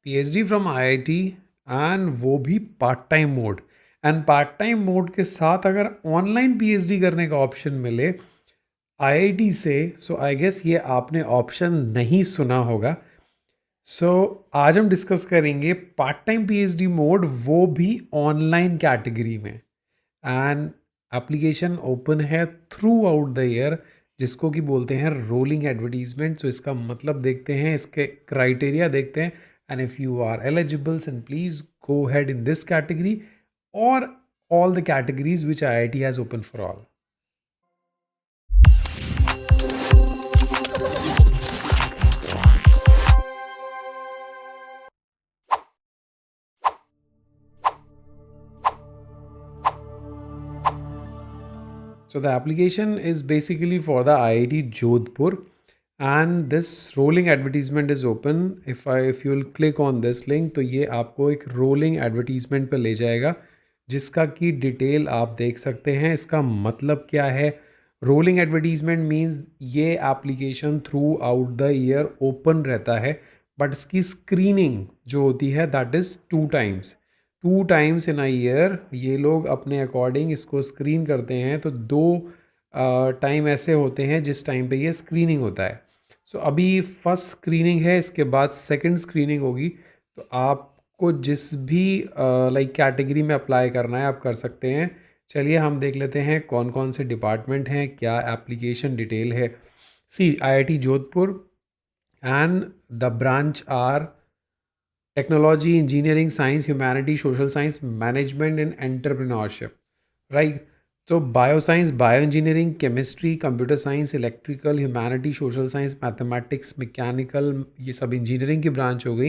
PhD from IIT and वो भी part time mode. And part time mode के साथ अगर ऑनलाइन पीएचडी करने का ऑप्शन मिले आईआईटी से, सो आई गेस ये आपने ऑप्शन नहीं सुना होगा। सो आज हम डिस्कस करेंगे पार्ट टाइम पीएचडी मोड, वो भी ऑनलाइन कैटेगरी में। एंड एप्लीकेशन ओपन है थ्रू आउट द ईयर, जिसको कि बोलते हैं रोलिंग एडवर्टीजमेंट। सो इसका मतलब देखते हैं, इसके क्राइटेरिया देखते हैं। And if you are eligible and please go head in this category और all the categories which IIT has open for all. So the application is basically for the IIT Jodhpur, and this rolling advertisement is open. If you will click on this link, तो ये आपको एक rolling advertisement पे ले जाएगा, जिसका की detail आप देख सकते हैं। इसका मतलब क्या है? रोलिंग एडवर्टीजमेंट मीन्स ये application through out the year open रहता है, बट इसकी स्क्रीनिंग जो होती है that is 2 times in a year. ये लोग अपने अकॉर्डिंग इसको स्क्रीन करते हैं। तो 2 टाइम ऐसे होते हैं जिस टाइम पे ये स्क्रीनिंग होता है। सो अभी फर्स्ट स्क्रीनिंग है, इसके बाद सेकंड स्क्रीनिंग होगी। तो आपको जिस भी लाइक कैटेगरी में अप्लाई करना है आप कर सकते हैं। चलिए हम देख लेते हैं कौन कौन से डिपार्टमेंट हैं, क्या एप्लीकेशन डिटेल है। See IIT Jodhpur and the branch are technology, engineering, science, humanity, social science, management and entrepreneurship, right. तो bio science, bio engineering, chemistry, computer science, electrical, humanity, social science, mathematics, mechanical, ये सब engineering की branch हो गई।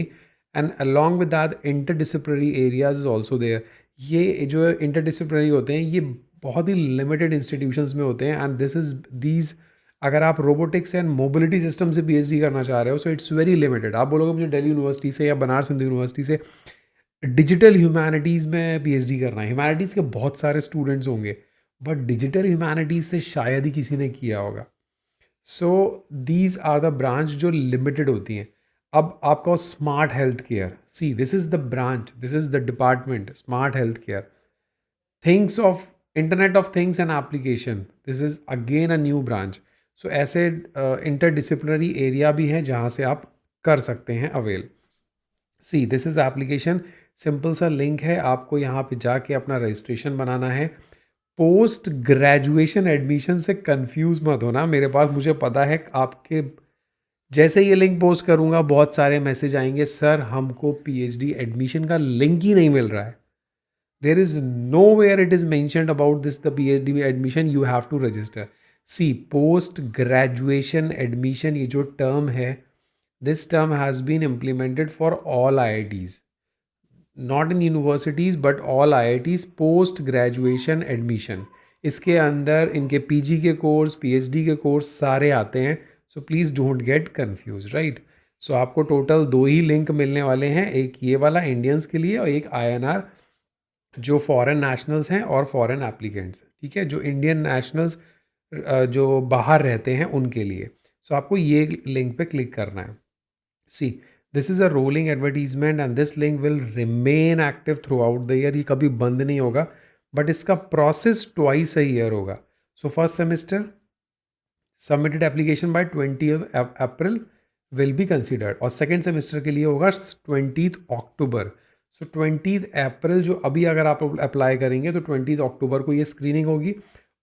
And along with that interdisciplinary areas is also there. ये जो interdisciplinary होते हैं ये बहुत ही लिमिटेड इंस्टीट्यूशंस में होते हैं। एंड दिस इज दीज, अगर आप रोबोटिक्स एंड मोबिलिटी सिस्टम से पीएचडी करना चाह रहे हो, सो इट्स वेरी लिमिटेड। आप बोलोगे मुझे दिल्ली यूनिवर्सिटी से या बनारस हिंदू यूनिवर्सिटी से डिजिटल ह्यूमैनिटीज़ में पीएचडी करना है, ह्यूमैनिटीज़ के बहुत सारे स्टूडेंट्स होंगे, बट डिजिटल ह्यूमैनिटीज़ से शायद ही किसी ने किया होगा। So these are the branch जो लिमिटेड होती हैं। अब आपका smart health care, see this is the branch, this is the department, smart health care. Things of internet of things and application, this is again a new branch. So ऐसे interdisciplinary area भी हैं जहाँ से आप कर सकते हैं avail. C this is the application, simple सा लिंक है, आपको यहाँ पे जाके अपना रजिस्ट्रेशन बनाना है। पोस्ट ग्रेजुएशन एडमिशन से कंफ्यूज मत होना, मेरे पास मुझे पता है आपके जैसे ये लिंक पोस्ट करूँगा बहुत सारे मैसेज आएंगे, सर हमको पीएचडी एडमिशन का लिंक ही नहीं मिल रहा है। There is nowhere it is mentioned about this the PhD admission you have to register. See, post graduation admission ये जो term है, this term has been implemented for all IITs, not in universities but all IITs post graduation admission। इसके अंदर इनके PG के course, PhD के course सारे आते हैं। So please don't get confuse, right. So आपको टोटल 2 ही लिंक मिलने वाले हैं, एक ये वाला इंडियंस के लिए और एक INR जो फॉरेन नेशनल्स हैं और फॉरेन एप्लीकेंट्स, ठीक है। जो इंडियन नेशनल्स जो बाहर रहते हैं उनके लिए। सो आपको ये लिंक पे क्लिक करना है। सी this is a rolling advertisement and this link will remain active through out the year. ये कभी बंद नहीं होगा, बट इसका प्रोसेस ट्वाइस अ ईयर होगा। So first semester submitted application by 20th April will be considered, और second semester के लिए होगा 20th अक्टूबर। सो 20th अप्रैल जो अभी अगर आप अप्लाई करेंगे तो 20th अक्टूबर को ये स्क्रीनिंग होगी,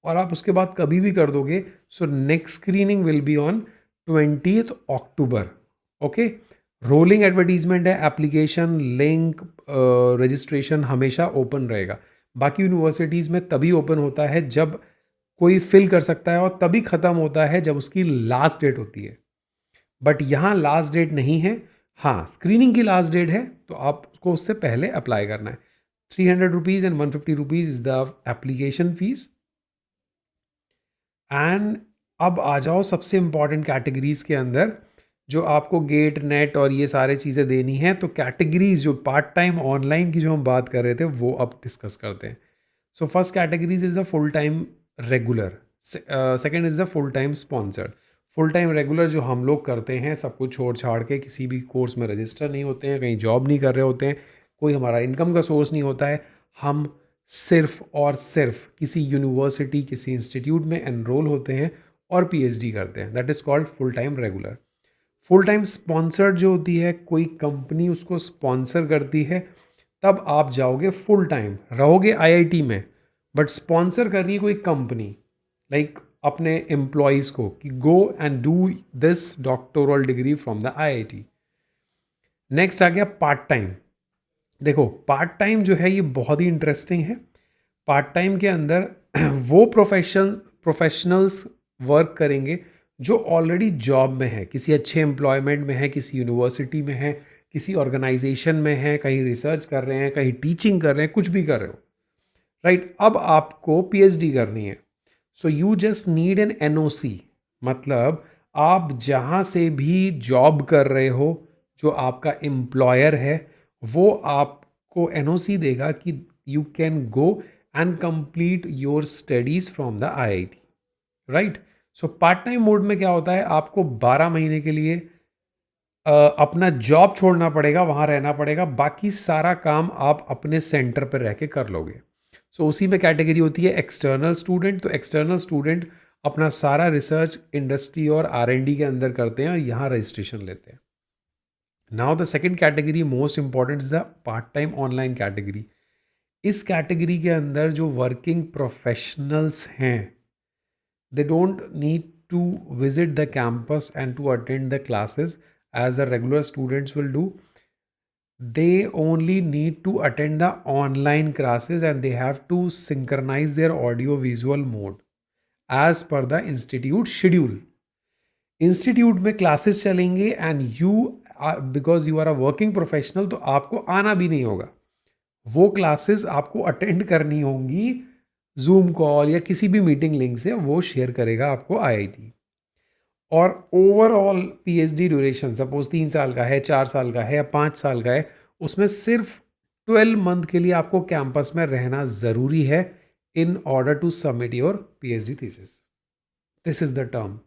और आप उसके बाद कभी भी कर दोगे। So next screening will be on 20th October. Okay, rolling advertisement है, एप्लीकेशन लिंक रजिस्ट्रेशन हमेशा ओपन रहेगा। बाकी यूनिवर्सिटीज़ में तभी ओपन होता है जब कोई फिल कर सकता है, और तभी ख़त्म होता है जब उसकी लास्ट डेट होती है। बट यहाँ लास्ट डेट नहीं है, हाँ स्क्रीनिंग की लास्ट डेट है, तो आपको उससे पहले अप्लाई करना है। 300 rupees and 150 rupees is the application fees. And अब आ जाओ सबसे इम्पॉर्टेंट कैटेगरीज के अंदर, जो आपको गेट नेट और ये सारे चीज़ें देनी हैं। तो कैटेगरीज जो पार्ट टाइम ऑनलाइन की जो हम बात कर रहे थे वो अब डिस्कस करते हैं। So first categories is the full time regular, second is the full time sponsored. Full time regular जो हम लोग करते हैं, सब कुछ छोड़ छाड़ के किसी भी कोर्स में रजिस्टर नहीं होते हैं, कहीं जॉब नहीं कर रहे होते हैं, कोई हमारा इनकम का सोर्स नहीं होता है, हम सिर्फ और सिर्फ किसी यूनिवर्सिटी किसी इंस्टीट्यूट में एनरोल होते हैं और पीएचडी करते हैं, that is called full time regular. Full time sponsored जो होती है, कोई कंपनी उसको स्पॉन्सर करती है, तब आप जाओगे फुल टाइम, रहोगे आईआईटी में, बट स्पॉन्सर कर रही है कोई कंपनी, लाइक अपने एम्प्लॉयज़ को कि go and do this doctoral degree from the IIT. Next आ गया पार्ट टाइम। देखो पार्ट टाइम जो है ये बहुत ही इंटरेस्टिंग है। पार्ट टाइम के अंदर वो प्रोफेशनल्स वर्क करेंगे जो ऑलरेडी जॉब में है, किसी अच्छे एम्प्लॉयमेंट में है, किसी यूनिवर्सिटी में है, किसी ऑर्गेनाइजेशन में है, कहीं रिसर्च कर रहे हैं, कहीं टीचिंग कर रहे हैं, कुछ भी कर रहे हो, राइट। अब आपको पीएचडी करनी है, so you just need an NOC, मतलब आप जहाँ से भी जॉब कर रहे हो, जो आपका एम्प्लॉयर है वो आपको एनओसी देगा कि you can go and complete your studies from the IIT, right. So part time mode में क्या होता है, आपको 12 महीने के लिए अपना जॉब छोड़ना पड़ेगा, वहाँ रहना पड़ेगा, बाकी सारा काम आप अपने सेंटर पर रह के कर लोगे। सो उसी में कैटेगरी होती है एक्सटर्नल स्टूडेंट। तो एक्सटर्नल स्टूडेंट अपना सारा रिसर्च इंडस्ट्री और आरएनडी के अंदर करते हैं और यहाँ रजिस्ट्रेशन लेते हैं। Now the second category most important is the part time online category. इस कैटेगरी के अंदर जो वर्किंग प्रोफेशनल्स हैं, they don't need to visit the campus and to attend the classes as the regular students will do. They only need to attend the online classes and they have to synchronize their audio visual mode as per the institute schedule. Institute में classes चलेंगे and you because you are a working professional, तो आपको आना भी नहीं होगा, वो classes आपको अटेंड करनी होंगी जूम कॉल या किसी भी मीटिंग लिंक से, वो शेयर करेगा आपको आईआईटी। और ओवरऑल पीएचडी ड्यूरेशन सपोज 3 साल का है, 4 साल का है या 5 साल का है, उसमें सिर्फ 12 मंथ के लिए आपको कैंपस में रहना ज़रूरी है in order to submit your PhD thesis. This is the term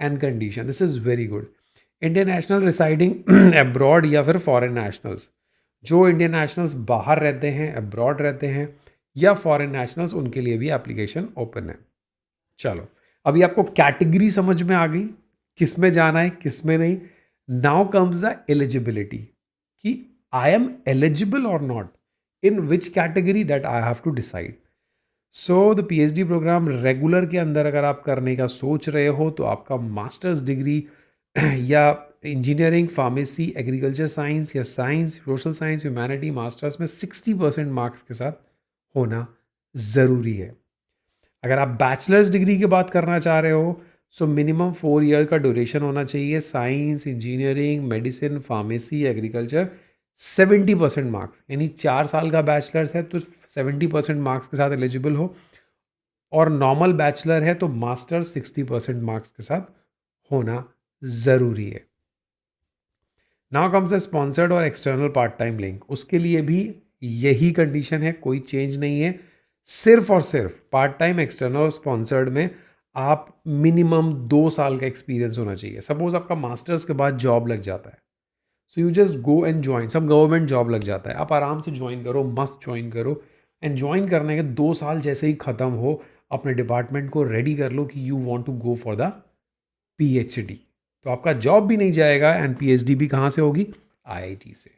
and condition, this is very good. Indian national residing abroad या फिर फॉरेन नेशनल्स, जो इंडियन नेशनल्स बाहर रहते हैं, अब्रॉड रहते हैं या फॉरेन नेशनल्स, उनके लिए भी एप्लीकेशन ओपन है। चलो अभी आपको कैटेगरी समझ में आ गई, किस में जाना है किस में नहीं। नाउ कम्स द एलिजिबिलिटी कि आई एम एलिजिबल और not, in which category that I have to decide. So the PhD program regular के अंदर अगर आप करने का सोच रहे हो तो आपका मास्टर्स डिग्री या इंजीनियरिंग, फार्मेसी, एग्रीकल्चर साइंस या science, social science, humanity masters में 60% मार्क्स के साथ होना ज़रूरी है। अगर आप बैचलर्स डिग्री की बात करना चाह रहे हो सो मिनिमम 4 ईयर का ड्यूरेशन होना चाहिए, science, engineering, medicine, pharmacy, agriculture, 70% marks, यानी 4 साल का बैचलर्स है तो 70% मार्क्स के साथ एलिजिबल हो, और नॉर्मल बैचलर है तो मास्टर 60% मार्क्स के साथ होना ज़रूरी है। नाउ कम्स द स्पॉन्सर्ड और एक्सटर्नल पार्ट टाइम लिंक, उसके लिए भी यही कंडीशन है, कोई चेंज नहीं है। सिर्फ और सिर्फ पार्ट टाइम, एक्सटर्नल और स्पॉन्सर्ड में आप मिनिमम 2 साल का एक्सपीरियंस होना चाहिए। सपोज आपका मास्टर्स के बाद जॉब लग जाता है, so you just go and join, सब गवर्नमेंट जॉब लग जाता है, आप आराम से ज्वाइन करो, मस्त ज्वाइन करो, एंड ज्वाइन करने के 2 साल जैसे ही ख़त्म हो, अपने डिपार्टमेंट को रेडी कर लो कि you want to go for the PhD, तो आपका जॉब भी नहीं जाएगा एंड पीएचडी भी कहाँ से होगी, आईआईटी से।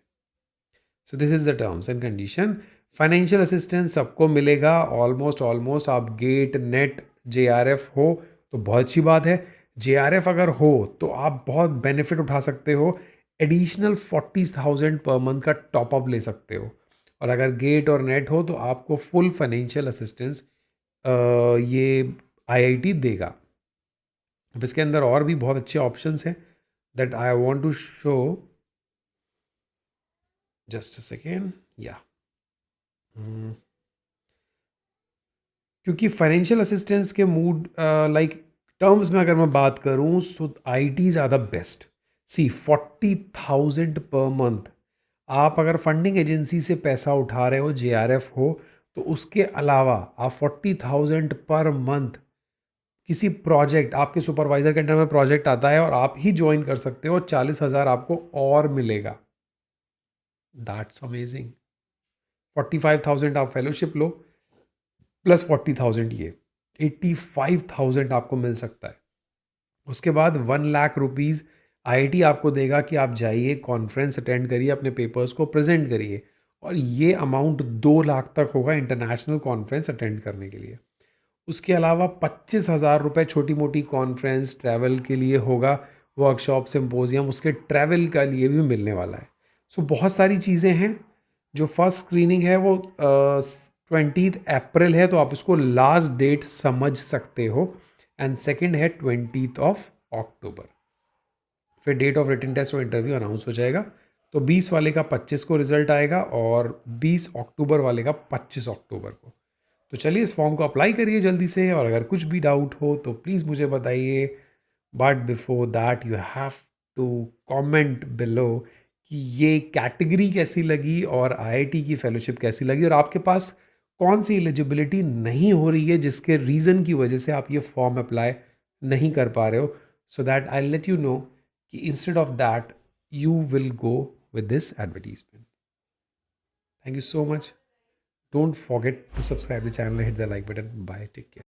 So this is the terms and condition. Financial assistance सबको मिलेगा ऑलमोस्ट, आप गेट, नेट, जेआरएफ हो तो बहुत अच्छी बात है। जेआरएफ अगर हो तो आप बहुत बेनिफिट उठा सकते हो, एडिशनल 40,000 पर मंथ का टॉपअप ले सकते हो, और अगर गेट और नेट हो तो आपको फुल फाइनेंशियल असिस्टेंस ये आईआईटी देगा। अब इसके अंदर और भी बहुत अच्छे ऑप्शंस हैं that I want to show, just a second, या क्योंकि फाइनेंशियल असिस्टेंस के मूड लाइक टर्म्स में अगर मैं बात करूं so ITs are the best. See 40,000 पर मंथ, आप अगर फंडिंग एजेंसी से पैसा उठा रहे हो, जेआरएफ हो, तो उसके अलावा आप 40,000 पर मंथ किसी प्रोजेक्ट, आपके सुपरवाइजर के अंडर में प्रोजेक्ट आता है और आप ही ज्वाइन कर सकते हो और 40,000 आपको और मिलेगा. That's amazing. 45,000 आप फेलोशिप लो प्लस 40,000 ये 85,000 आपको मिल सकता है. उसके बाद 1 लाख रुपीज़ IIT आपको देगा कि आप जाइए, कॉन्फ्रेंस अटेंड करिए, अपने पेपर्स को प्रेजेंट करिए. और ये अमाउंट 2 लाख तक होगा इंटरनेशनल कॉन्फ्रेंस अटेंड करने के लिए. उसके अलावा 25,000 रुपये छोटी मोटी कॉन्फ्रेंस ट्रैवल के लिए होगा, वर्कशॉप सिम्पोजियम उसके ट्रैवल का लिए भी मिलने वाला है. सो बहुत सारी चीज़ें हैं. जो फर्स्ट स्क्रीनिंग है वो 20 अप्रैल है, तो आप उसको लास्ट डेट समझ सकते हो. एंड सेकंड है 20 अक्टूबर. फिर डेट ऑफ रिटन टेस्ट और इंटरव्यू अनाउंस हो जाएगा. तो 20 वाले का 25 को रिजल्ट आएगा और 20 अक्टूबर वाले का 25 अक्टूबर को. तो चलिए इस फॉर्म को अप्लाई करिए जल्दी से, और अगर कुछ भी डाउट हो तो प्लीज़ मुझे बताइए. But before that you have to comment below कि ये कैटेगरी कैसी लगी और IIT की फेलोशिप कैसी लगी, और आपके पास कौन सी एलिजिबिलिटी नहीं हो रही है जिसके रीज़न की वजह से आप ये फॉर्म अप्लाई नहीं कर पा रहे हो. So that I let you know कि instead of that you will go with this advertisement. Thank you so much. Don't forget to subscribe the channel and hit the like button. Bye. Take care.